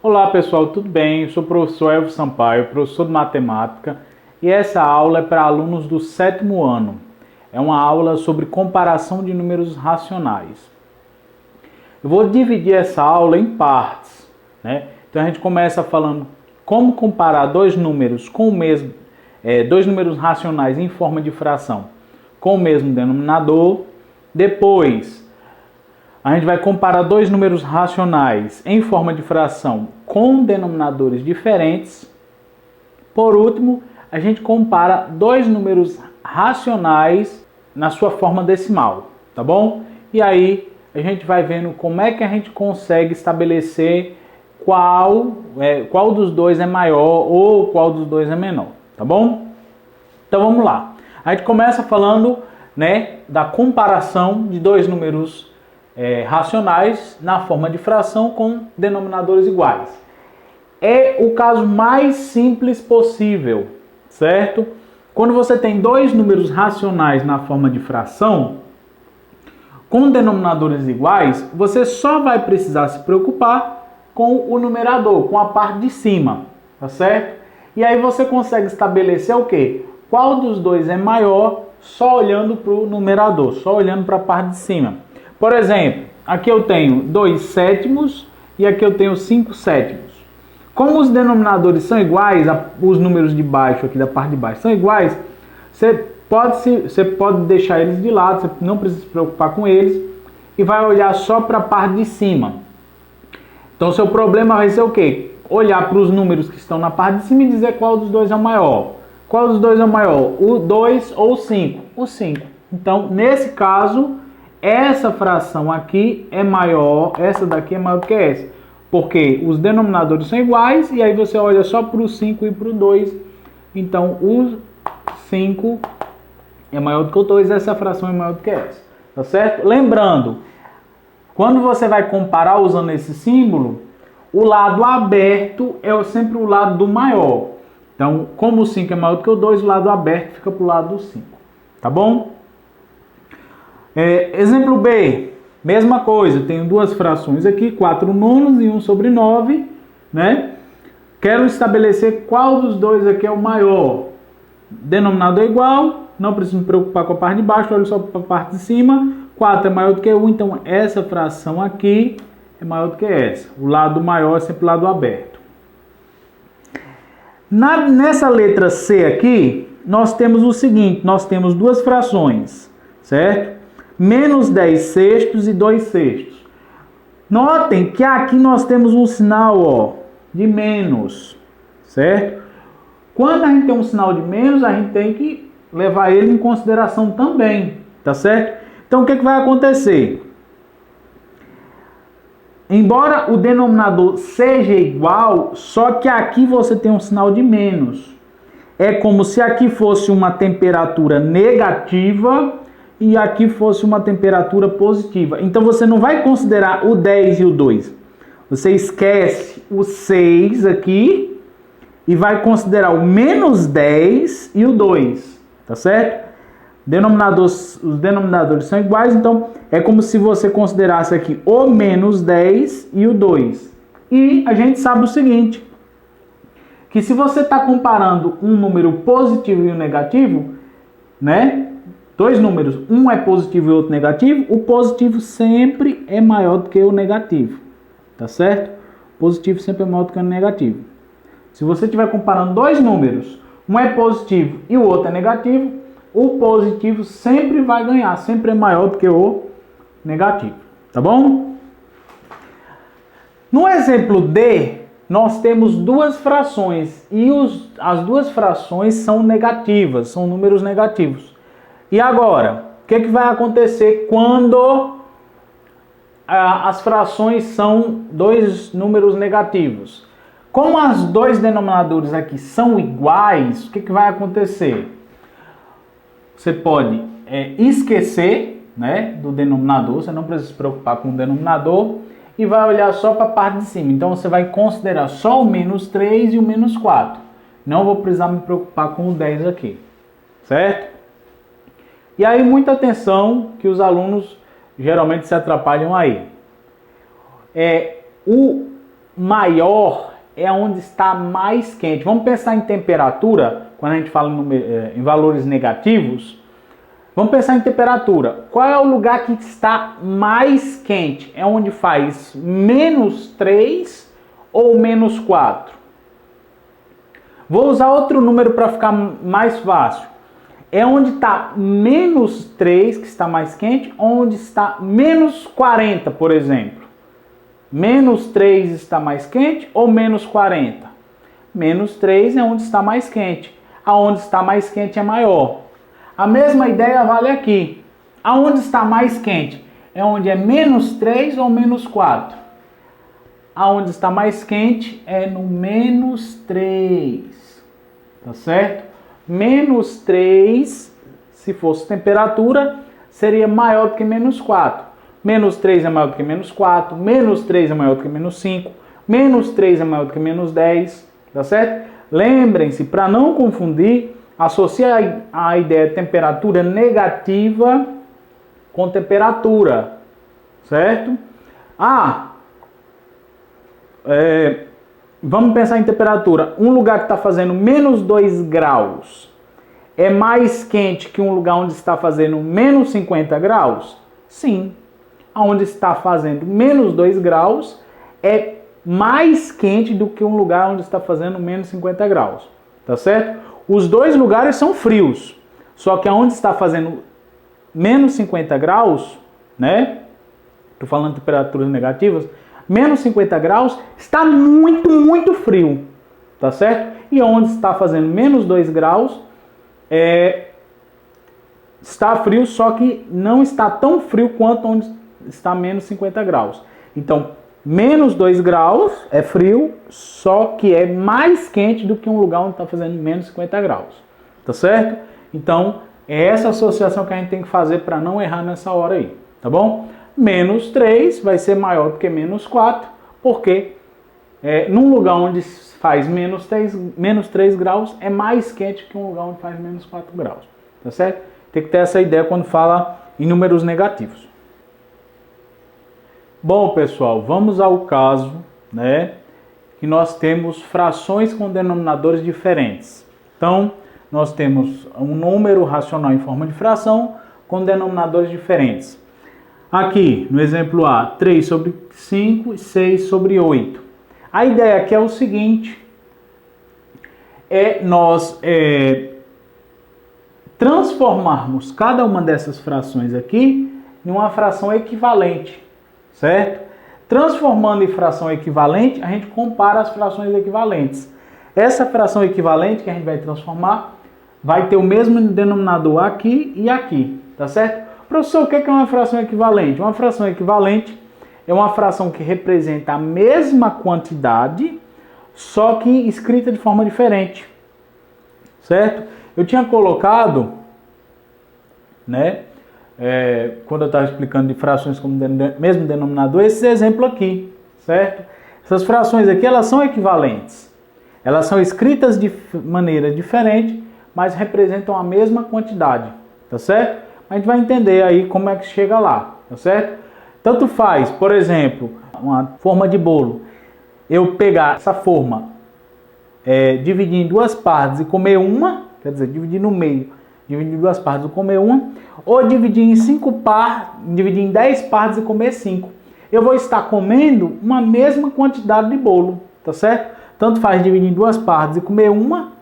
Olá pessoal, tudo bem? Eu sou o professor Elvio Sampaio, professor de matemática, e essa aula é para alunos do 7º ano. É uma aula sobre comparação de números racionais. Eu vou dividir essa aula em partes, né? Então a gente começa falando como comparar dois números com o mesmo, dois números racionais em forma de fração com o mesmo denominador. Depois a gente vai comparar dois números racionais em forma de fração com denominadores diferentes. Por último, a gente compara dois números racionais na sua forma decimal, tá bom? E aí a gente vai vendo como é que a gente consegue estabelecer qual dos dois é maior ou qual dos dois é menor, tá bom? Então vamos lá. A gente começa falando, né, da comparação de dois números racionais na forma de fração com denominadores iguais. É o caso mais simples possível, certo? Quando você tem dois números racionais na forma de fração com denominadores iguais, você só vai precisar se preocupar com o numerador, com a parte de cima, tá certo? E aí você consegue estabelecer o quê? Qual dos dois é maior só olhando para o numerador, só olhando para a parte de cima. Por exemplo, aqui eu tenho 2 sétimos e aqui eu tenho 5 sétimos. Como os denominadores são iguais, os números de baixo aqui da parte de baixo são iguais, você pode deixar eles de lado, você não precisa se preocupar com eles e vai olhar só para a parte de cima. Então seu problema vai ser o quê? Olhar para os números que estão na parte de cima e dizer qual dos dois é o maior. Qual dos dois é o maior? O 2 ou o 5? O 5. Então, nesse caso, essa fração aqui é maior, essa daqui é maior do que essa. Porque os denominadores são iguais e aí você olha só para o 5 e para o 2. Então, o 5 é maior do que o 2, essa fração é maior do que essa. Tá certo? Lembrando, quando você vai comparar usando esse símbolo, o lado aberto é sempre o lado do maior. Então, como o 5 é maior do que o 2, o lado aberto fica para o lado do 5. Tá bom? Exemplo B. Mesma coisa. Tenho duas frações aqui, 4 nonos e 1 sobre 9. Né? Quero estabelecer qual dos dois aqui é o maior. Denominador igual. Não preciso me preocupar com a parte de baixo. Olho só para a parte de cima. 4 é maior do que 1. Então, essa fração aqui é maior do que essa. O lado maior é sempre o lado aberto. Nessa letra C aqui, nós temos o seguinte, nós temos duas frações, certo? Menos 10 sextos e 2 sextos. Notem que aqui nós temos um sinal, ó, de menos, certo? Quando a gente tem um sinal de menos, a gente tem que levar ele em consideração também, tá certo? Então o que vai acontecer? Embora o denominador seja igual, só que aqui você tem um sinal de menos. É como se aqui fosse uma temperatura negativa e aqui fosse uma temperatura positiva. Então você não vai considerar o 10 e o 2. Você esquece o 6 aqui e vai considerar o menos 10 e o 2. Tá certo? Os denominadores são iguais, então é como se você considerasse aqui o menos 10 e o 2. E a gente sabe o seguinte, que se você está comparando um número positivo e um negativo, né? Dois números, um é positivo e o outro negativo, o positivo sempre é maior do que o negativo, tá certo? O positivo sempre é maior do que o negativo. Se você estiver comparando dois números, um é positivo e o outro é negativo, o positivo sempre vai ganhar, sempre é maior do que o negativo, tá bom? No exemplo D, nós temos duas frações e as duas frações são negativas, são números negativos. E agora, o que vai acontecer quando as frações são dois números negativos? Como os dois denominadores aqui são iguais, o que vai acontecer? Você pode esquecer, né, do denominador, você não precisa se preocupar com o denominador e vai olhar só para a parte de cima. Então você vai considerar só o menos 3 e o menos 4. Não vou precisar me preocupar com o 10 aqui, certo? E aí muita atenção que os alunos geralmente se atrapalham aí. maior é onde está mais quente. Vamos pensar em temperatura, quando a gente fala em valores negativos. Vamos pensar em temperatura. Qual é o lugar que está mais quente? É onde faz menos 3 ou menos 4? Vou usar outro número para ficar mais fácil. É onde está menos 3, que está mais quente, onde está menos 40, por exemplo. Menos 3 está mais quente ou menos 40? Menos 3 é onde está mais quente. Aonde está mais quente é maior. A mesma ideia vale aqui. Aonde está mais quente? É onde é menos 3 ou menos 4? Aonde está mais quente é no menos 3. Tá certo? Menos 3, se fosse temperatura, seria maior do que menos 4. Menos 3 é maior do que menos 4. Menos 3 é maior do que menos 5. Menos 3 é maior do que menos 10. Tá certo? Lembrem-se, para não confundir, associe a ideia de temperatura negativa com temperatura, certo? Vamos pensar em temperatura. Um lugar que está fazendo menos 2 graus é mais quente que um lugar onde está fazendo menos 50 graus? Sim. Onde está fazendo menos 2 graus é mais quente do que um lugar onde está fazendo menos 50 graus. Tá certo? Os dois lugares são frios, só que onde está fazendo menos 50 graus, né? Estou falando de temperaturas negativas, menos 50 graus está muito, muito frio, tá certo? E onde está fazendo menos 2 graus, está frio, só que não está tão frio quanto onde está menos 50 graus. Então, menos 2 graus é frio, só que é mais quente do que um lugar onde está fazendo menos 50 graus. Tá certo? Então, é essa associação que a gente tem que fazer para não errar nessa hora aí. Tá bom? Menos 3 vai ser maior do que menos 4, porque num lugar onde faz menos 3 graus é mais quente que um lugar onde faz menos 4 graus. Tá certo? Tem que ter essa ideia quando fala em números negativos. Bom, pessoal, vamos ao caso, né, que nós temos frações com denominadores diferentes. Então, nós temos um número racional em forma de fração com denominadores diferentes. Aqui, no exemplo A, 3 sobre 5 e 6 sobre 8. A ideia aqui é o seguinte, nós transformarmos cada uma dessas frações aqui em uma fração equivalente. Certo? Transformando em fração equivalente, a gente compara as frações equivalentes. Essa fração equivalente que a gente vai transformar vai ter o mesmo denominador aqui e aqui, tá certo? Professor, o que é uma fração equivalente? Uma fração equivalente é uma fração que representa a mesma quantidade, só que escrita de forma diferente, certo? Eu tinha colocado, né? Quando eu estava explicando de frações com o mesmo denominador, esse exemplo aqui, certo? Essas frações aqui, elas são equivalentes. Elas são escritas de maneira diferente, mas representam a mesma quantidade, tá certo? A gente vai entender aí como é que chega lá, tá certo? Tanto faz, por exemplo, uma forma de bolo. Eu pegar essa forma, dividir em duas partes e comer uma, quer dizer, dividir no meio, dividir em duas partes e comer uma, ou dividir em 10 partes e comer 5. Eu vou estar comendo uma mesma quantidade de bolo, tá certo? Tanto faz dividir em duas partes e comer uma,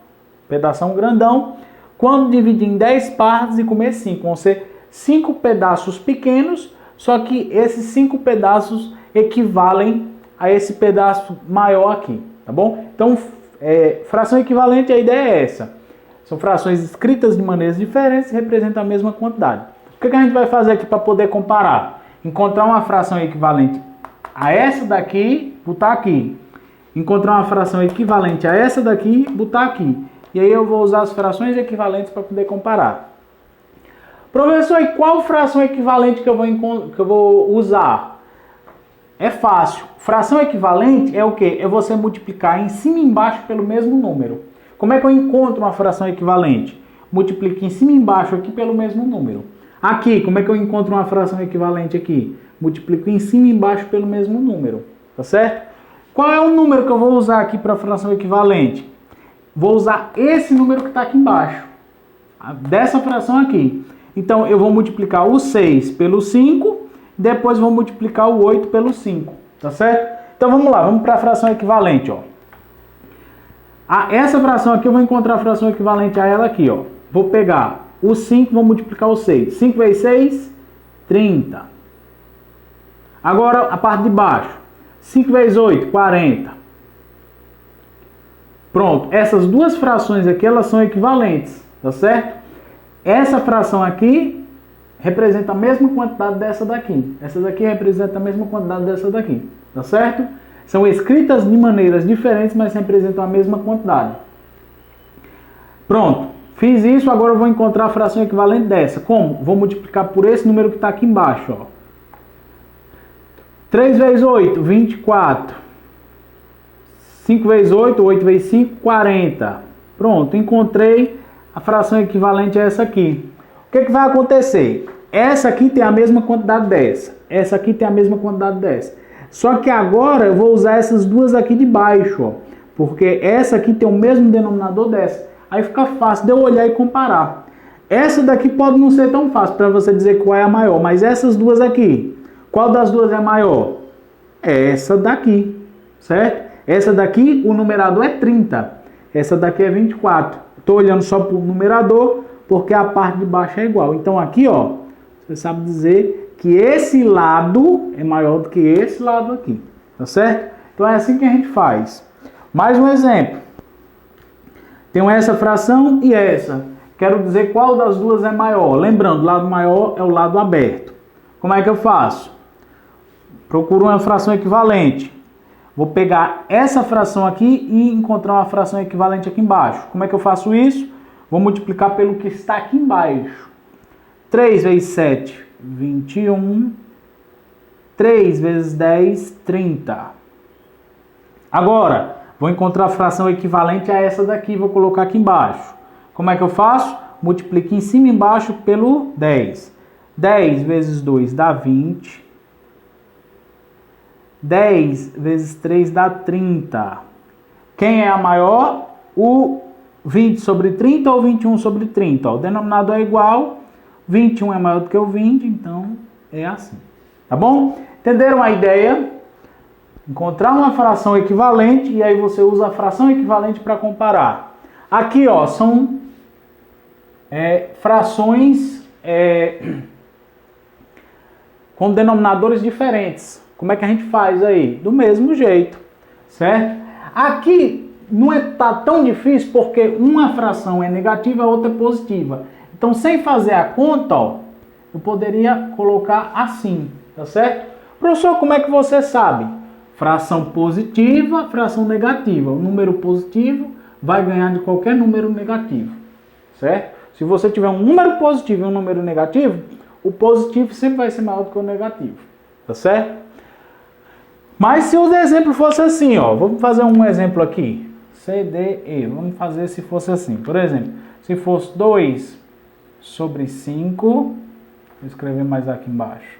pedação grandão, quando dividir em 10 partes e comer 5. Vão ser 5 pedaços pequenos, só que esses 5 pedaços equivalem a esse pedaço maior aqui, tá bom? Então, fração equivalente, a ideia é essa. São frações escritas de maneiras diferentes e representam a mesma quantidade. O que a gente vai fazer aqui para poder comparar? Encontrar uma fração equivalente a essa daqui, botar aqui. Encontrar uma fração equivalente a essa daqui, botar aqui. E aí eu vou usar as frações equivalentes para poder comparar. Professor, e qual fração equivalente que eu vou usar? É fácil. Fração equivalente é o quê? É você multiplicar em cima e embaixo pelo mesmo número. Como é que eu encontro uma fração equivalente? Multiplico em cima e embaixo aqui pelo mesmo número. Aqui, como é que eu encontro uma fração equivalente aqui? Multiplico em cima e embaixo pelo mesmo número. Tá certo? Qual é o número que eu vou usar aqui para a fração equivalente? Vou usar esse número que está aqui embaixo, dessa fração aqui. Então, eu vou multiplicar o 6 pelo 5, depois vou multiplicar o 8 pelo 5, tá certo? Então, vamos lá, vamos para a fração equivalente, ó. Essa fração aqui, eu vou encontrar a fração equivalente a ela aqui, ó. Vou pegar o 5, vou multiplicar o 6. 5 vezes 6, 30. Agora, a parte de baixo. 5 vezes 8, 40. Pronto, essas duas frações aqui, elas são equivalentes, tá certo? Essa fração aqui representa a mesma quantidade dessa daqui. Essa daqui representa a mesma quantidade dessa daqui, tá certo? São escritas de maneiras diferentes, mas representam a mesma quantidade. Pronto, fiz isso, agora eu vou encontrar a fração equivalente dessa. Como? Vou multiplicar por esse número que está aqui embaixo, ó. 3 vezes 8, 24. 5 vezes 8, 8 vezes 5, 40. Pronto, encontrei a fração equivalente a essa aqui. O que vai acontecer? Essa aqui tem a mesma quantidade dessa. Essa aqui tem a mesma quantidade dessa. Só que agora eu vou usar essas duas aqui de baixo, ó. Porque essa aqui tem o mesmo denominador dessa. Aí fica fácil de eu olhar e comparar. Essa daqui pode não ser tão fácil para você dizer qual é a maior. Mas essas duas aqui, qual das duas é a maior? É essa daqui, certo? Essa daqui, o numerador é 30. Essa daqui é 24. Estou olhando só para o numerador, porque a parte de baixo é igual. Então aqui, ó, você sabe dizer que esse lado é maior do que esse lado aqui. Tá certo? Então é assim que a gente faz. Mais um exemplo. Tenho essa fração e essa. Quero dizer qual das duas é maior. Lembrando, o lado maior é o lado aberto. Como é que eu faço? Procuro uma fração equivalente. Vou pegar essa fração aqui e encontrar uma fração equivalente aqui embaixo. Como é que eu faço isso? Vou multiplicar pelo que está aqui embaixo. 3 vezes 7, 21. 3 vezes 10, 30. Agora, vou encontrar a fração equivalente a essa daqui. Vou colocar aqui embaixo. Como é que eu faço? Multiplico em cima e embaixo pelo 10. 10 vezes 2 dá 20. 10 vezes 3 dá 30. Quem é a maior? O 20 sobre 30 ou 21 sobre 30? O denominador é igual. 21 é maior do que o 20, então é assim. Tá bom? Entenderam a ideia? Encontrar uma fração equivalente e aí você usa a fração equivalente para comparar. Aqui, ó, são frações com denominadores diferentes. Como é que a gente faz aí? Do mesmo jeito, certo? Aqui não tá tão difícil porque uma fração é negativa, a outra é positiva. Então, sem fazer a conta, ó, eu poderia colocar assim, tá certo? Professor, como é que você sabe? Fração positiva, fração negativa. O número positivo vai ganhar de qualquer número negativo, certo? Se você tiver um número positivo e um número negativo, o positivo sempre vai ser maior do que o negativo, tá certo? Mas se o exemplo fosse assim, ó, vamos fazer um exemplo aqui, C, D, E, vamos fazer se fosse assim, por exemplo, se fosse 2 sobre 5, vou escrever mais aqui embaixo,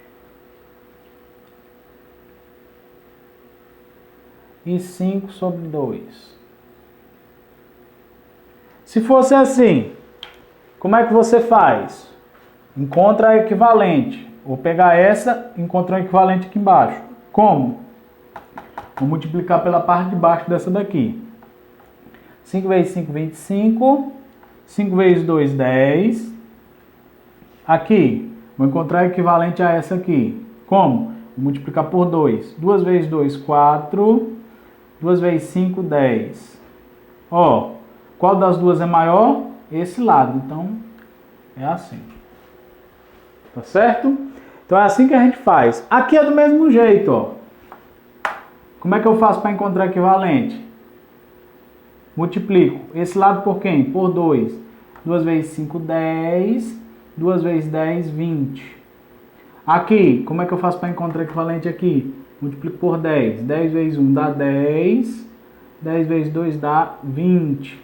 e 5 sobre 2. Se fosse assim, como é que você faz? Encontra a equivalente, vou pegar essa e encontrar o equivalente aqui embaixo. Como? Vou multiplicar pela parte de baixo dessa daqui. 5 vezes 5, 25. 5 vezes 2, 10. Aqui, vou encontrar o equivalente a essa aqui. Como? Vou multiplicar por 2. 2 vezes 2, 4. 2 vezes 5, 10. Ó, qual das duas é maior? Esse lado. Então, é assim. Tá certo? Então, é assim que a gente faz. Aqui é do mesmo jeito, ó. Como é que eu faço para encontrar equivalente? Multiplico esse lado por quem? Por 2. 2 vezes 5, 10. 2 vezes 10, 20. Aqui, como é que eu faço para encontrar equivalente aqui? Multiplico por 10. 10 vezes 1 dá 10. 10 vezes 2 dá 20.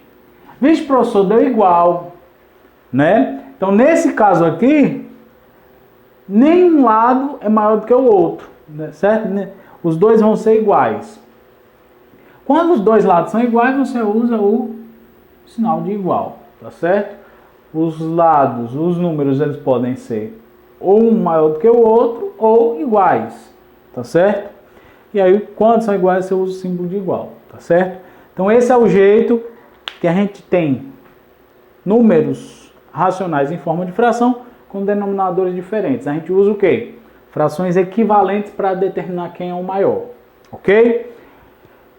Vixe, professor, deu igual, né? Então, nesse caso aqui, nenhum lado é maior do que o outro, né? Certo? Os dois vão ser iguais. Quando os dois lados são iguais, você usa o sinal de igual, tá certo? Os lados, os números, eles podem ser ou um maior do que o outro ou iguais, tá certo? E aí, quando são iguais, você usa o símbolo de igual, tá certo? Então, esse é o jeito que a gente tem números racionais em forma de fração com denominadores diferentes. A gente usa o quê? Frações equivalentes para determinar quem é o maior, ok?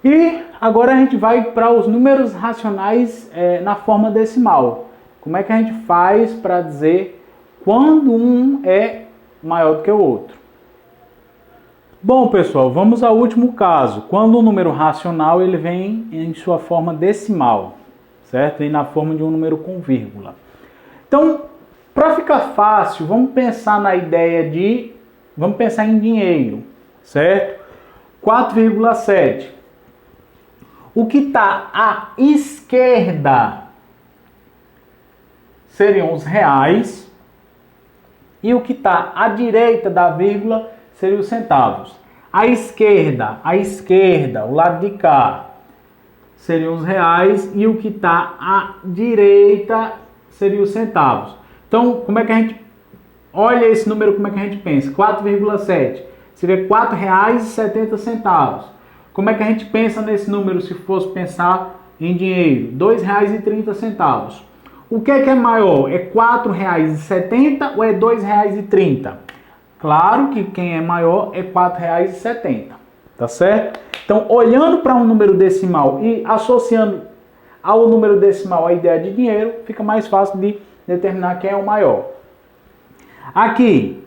E agora a gente vai para os números racionais na forma decimal. Como é que a gente faz para dizer quando um é maior do que o outro? Bom, pessoal, vamos ao último caso. Quando o número racional ele vem em sua forma decimal, certo? Vem na forma de um número com vírgula. Então, para ficar fácil, vamos pensar na ideia de... Vamos pensar em dinheiro, certo? 4,7. O que está à esquerda seriam os reais e o que está à direita da vírgula seriam os centavos. À esquerda, o lado de cá, seriam os reais e o que está à direita seriam os centavos. Então, como é que a gente olha esse número, como é que a gente pensa? 4,7 seria R$ 4,70. Como é que a gente pensa nesse número se fosse pensar em dinheiro? R$ 2,30. O que é maior? É R$ 4,70 ou é R$ 2,30? Claro que quem é maior é R$ 4,70. Tá certo? Então, olhando para um número decimal e associando ao número decimal a ideia de dinheiro, fica mais fácil de determinar quem é o maior. Aqui,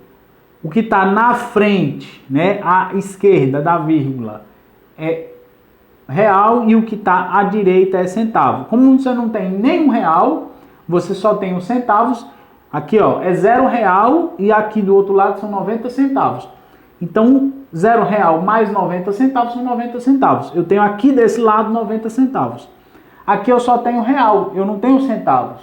o que está na frente, né, à esquerda da vírgula, é real e o que está à direita é centavo. Como você não tem nenhum real, você só tem os centavos. Aqui, ó, é R$0 e aqui do outro lado são 90 centavos. Então, R$0 mais 90 centavos são 90 centavos. Eu tenho aqui desse lado 90 centavos. Aqui eu só tenho real, eu não tenho centavos.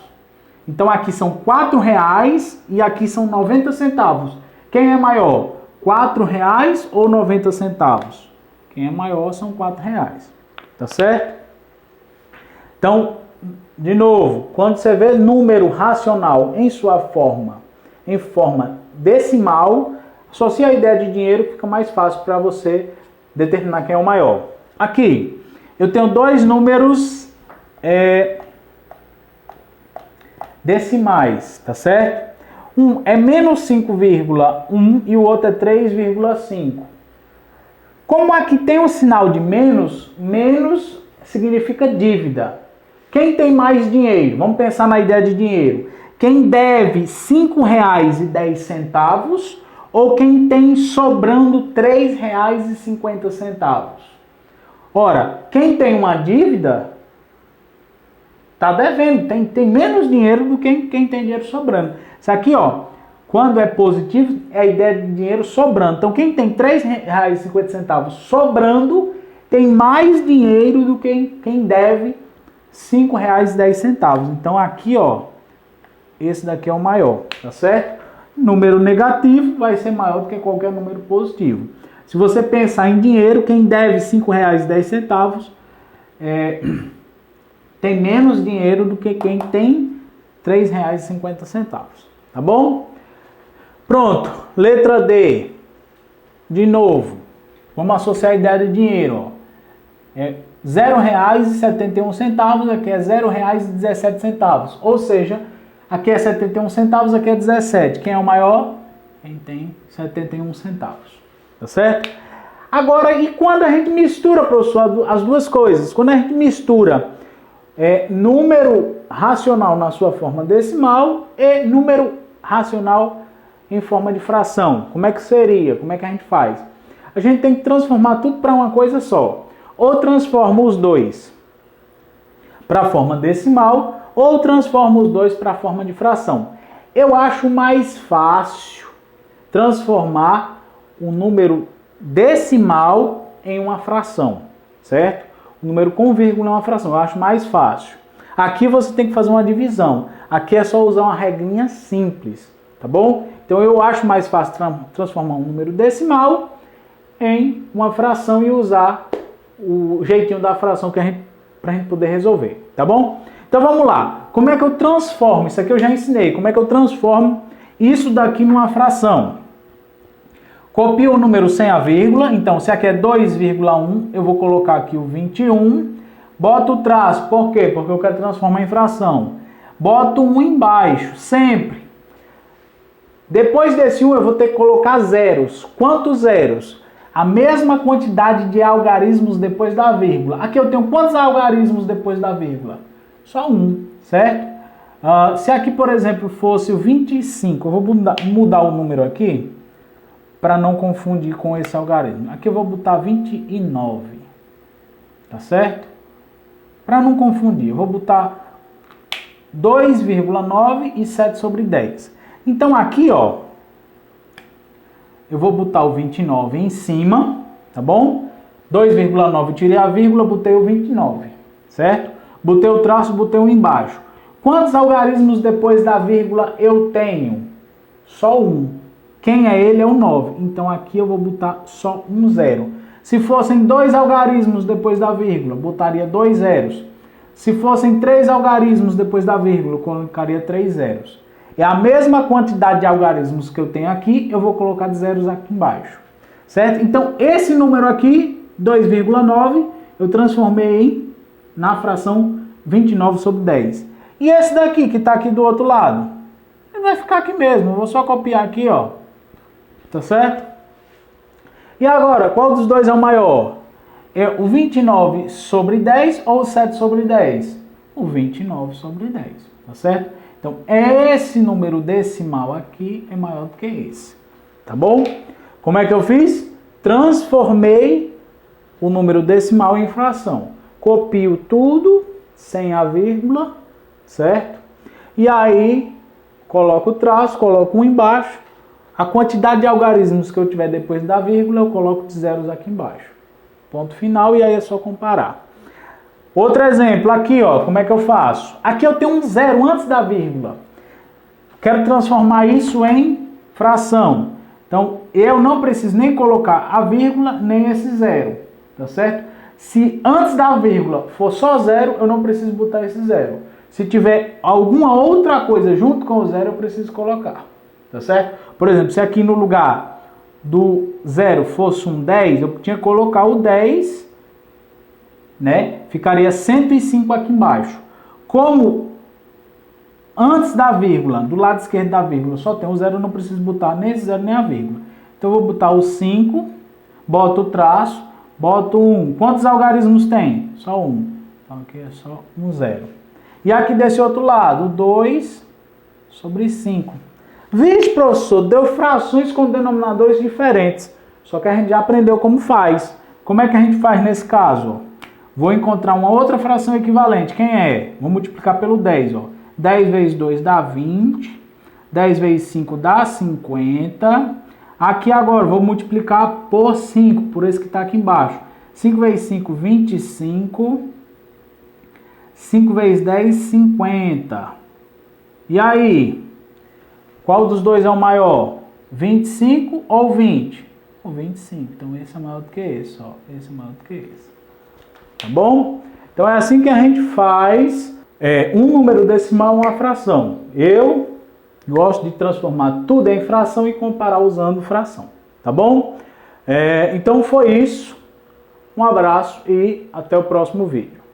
Então aqui são R$4 e aqui são 90 centavos. Quem é maior? R$4 ou 90 centavos? Quem é maior são R$4. Tá certo? Então, de novo, quando você vê número racional em sua forma, em forma decimal, associa a ideia de dinheiro, fica mais fácil para você determinar quem é o maior. Aqui, eu tenho dois números decimais, tá certo? Um é menos 5,1 e o outro é 3,5. Como aqui tem um sinal de menos, menos significa dívida. Quem tem mais dinheiro? Vamos pensar na ideia de dinheiro. Quem deve R$ 5,10 ou quem tem sobrando R$ 3,50? Ora, quem tem uma dívida está devendo, tem menos dinheiro do que quem tem dinheiro sobrando. Isso aqui, ó, quando é positivo, é a ideia de dinheiro sobrando. Então, quem tem R$ 3,50 sobrando, tem mais dinheiro do que quem deve R$ 5,10. Então, aqui, ó, esse daqui é o maior, tá certo? Número negativo vai ser maior do que qualquer número positivo. Se você pensar em dinheiro, quem deve R$ 5,10 tem menos dinheiro do que quem tem R$ 3,50. Tá bom? Pronto. Letra D. De novo. Vamos associar a ideia de dinheiro. R$ 0,71, aqui é R$ 0,17. Ou seja, aqui é 71 centavos, aqui é 17. Quem é o maior? Quem tem 71 centavos. Tá certo? Agora, e quando a gente mistura, professor, as duas coisas? Quando a gente mistura número racional na sua forma decimal e número racional em forma de fração. Como é que seria? Como é que a gente faz? A gente tem que transformar tudo para uma coisa só. Ou transforma os dois para a forma decimal, ou transforma os dois para a forma de fração. Eu acho mais fácil transformar um número decimal em uma fração, certo? O número com vírgula é uma fração, eu acho mais fácil. Aqui você tem que fazer uma divisão. Aqui é só usar uma regrinha simples, tá bom? Então eu acho mais fácil transformar um número decimal em uma fração e usar o jeitinho da fração pra gente poder resolver, tá bom? Então vamos lá. Como é que eu transformo? Isso aqui eu já ensinei. Como é que eu transformo isso daqui numa fração? Copio o número sem a vírgula. Então, se aqui é 2,1, eu vou colocar aqui o 21. Boto o traço. Por quê? Porque eu quero transformar em fração. Boto 1 embaixo, sempre. Depois desse 1, eu vou ter que colocar zeros. Quantos zeros? A mesma quantidade de algarismos depois da vírgula. Aqui eu tenho quantos algarismos depois da vírgula? Só um, certo? Se aqui, por exemplo, fosse o 25, eu vou mudar o número aqui para não confundir com esse algarismo. Aqui eu vou botar 29, tá certo? Para não confundir, eu vou botar 2,9 e 7 sobre 10. Então aqui, ó, eu vou botar o 29 em cima, tá bom? 2,9 tirei a vírgula, botei o 29, certo? Botei o traço, botei um embaixo. Quantos algarismos depois da vírgula eu tenho? Só um. Quem é ele é o 9. Então aqui eu vou botar só um zero. Se fossem 2 algarismos depois da vírgula, botaria 2 zeros. Se fossem 3 algarismos depois da vírgula, eu colocaria 3 zeros. É a mesma quantidade de algarismos que eu tenho aqui, eu vou colocar de zeros aqui embaixo. Certo? Então esse número aqui, 2,9, eu transformei na fração 29 sobre 10. E esse daqui, que está aqui do outro lado, ele vai ficar aqui mesmo. Eu vou só copiar aqui, ó. Tá certo? E agora, qual dos dois é o maior? É o 29 sobre 10 ou o 7 sobre 10? O 29 sobre 10, tá certo? Então, esse número decimal aqui é maior do que esse, tá bom? Como é que eu fiz? Transformei o número decimal em fração. Copio tudo, sem a vírgula, certo? E aí, coloco o traço, coloco um embaixo. A quantidade de algarismos que eu tiver depois da vírgula, eu coloco de zeros aqui embaixo. Ponto final, e aí é só comparar. Outro exemplo, aqui, ó, como é que eu faço? Aqui eu tenho um zero antes da vírgula. Quero transformar isso em fração. Então, eu não preciso nem colocar a vírgula, nem esse zero, tá certo? Se antes da vírgula for só zero, eu não preciso botar esse zero. Se tiver alguma outra coisa junto com o zero, eu preciso colocar, tá certo? Por exemplo, se aqui no lugar do zero fosse um 10, eu tinha que colocar o 10, né? Ficaria 105 aqui embaixo. Como antes da vírgula, do lado esquerdo da vírgula, só tem o zero, eu não preciso botar nem esse zero nem a vírgula. Então eu vou botar o 5, boto o traço, boto 1. Quantos algarismos tem? Só um. Então aqui é só um zero. E aqui desse outro lado, 2 sobre 5. Vixe, professor, deu frações com denominadores diferentes. Só que a gente já aprendeu como faz. Como é que a gente faz nesse caso? Vou encontrar uma outra fração equivalente. Quem é? Vou multiplicar pelo 10. Ó. 10 vezes 2 dá 20. 10 vezes 5 dá 50. Aqui agora vou multiplicar por 5, por esse que está aqui embaixo. 5 vezes 5, 25. 5 vezes 10, 50. E aí? Qual dos dois é o maior? 25 ou 20? O 25. Então esse é maior do que esse, ó. Esse é maior do que esse. Tá bom? Então é assim que a gente faz um número decimal uma fração. Eu gosto de transformar tudo em fração e comparar usando fração. Tá bom? Então foi isso. Um abraço e até o próximo vídeo.